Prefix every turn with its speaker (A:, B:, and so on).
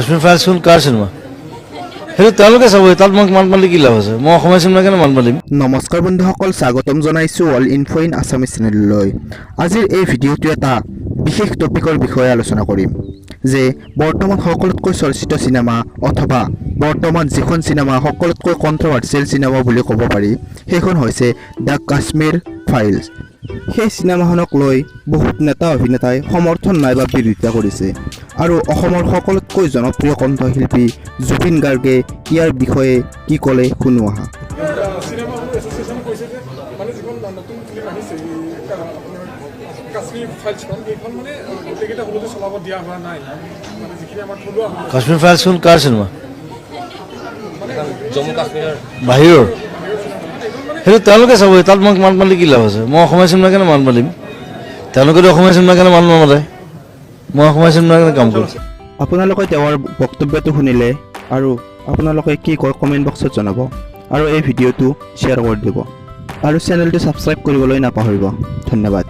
A: Kashmir files কোন কাৰ cinema সেইটো তেওঁলোকে চাব তাত মই মান পালি কি লাভ আছে মই অসমীয়া চিনেমা কেনে মান পালিম
B: নমস্কাৰ বন্ধুসকল স্বাগতম জনাইছোঁ অল ইনফো ইন আছামিজ চেনেললৈ আজিৰ এই ভিডিঅ'টো এটা বিশেষ টপিকৰ বিষয়ে আলোচনা কৰিম যে বৰ্তমান সকলোতকৈ চৰ্চিত চিনেমা অথবা বৰ্তমান যিখন চিনেমা সকলোতকৈ কণ্ট্ৰভাৰ্চিয়েল চিনেমা বুলি ক'ব পাৰি সেইখন হৈছে দ্য কাশ্মীৰ ফাইলছ সেই চিনেমাখনক লৈ বহুত নেতা অভিনেতাই সমৰ্থন নাইবা বিৰোধিতা কৰিছে আৰু অসমৰ সকলোতকৈ জনপ্ৰিয় কণ্ঠশিল্পী জুবিন গাৰ্গে ইয়াৰ বিষয়ে কি ক'লে শুনো আহা
A: কাশ্মীৰ ফাইলছ কোন কাৰ চিনেমা বাহিৰৰ সেইটো তেওঁলোকে চাব তাত মই মান পালি কি লাভ আছে মই অসমীয়া চিনেমা কেনে মান পালিম তেওঁলোকেতো অসমীয়া চিনেমা কেনে মান নামাতে মই অসমীয়া চিনেমা কেনে কাম কৰিম
B: আপোনালোকে তেওঁৰ বক্তব্যটো শুনিলে আৰু আপোনালোকে কি কয় কমেণ্ট বক্সত জনাব আৰু এই ভিডিঅ'টো শ্বেয়াৰ কৰি দিব আৰু চেনেলটো ছাবস্ক্ৰাইব কৰিবলৈ নাপাহৰিব ধন্যবাদ।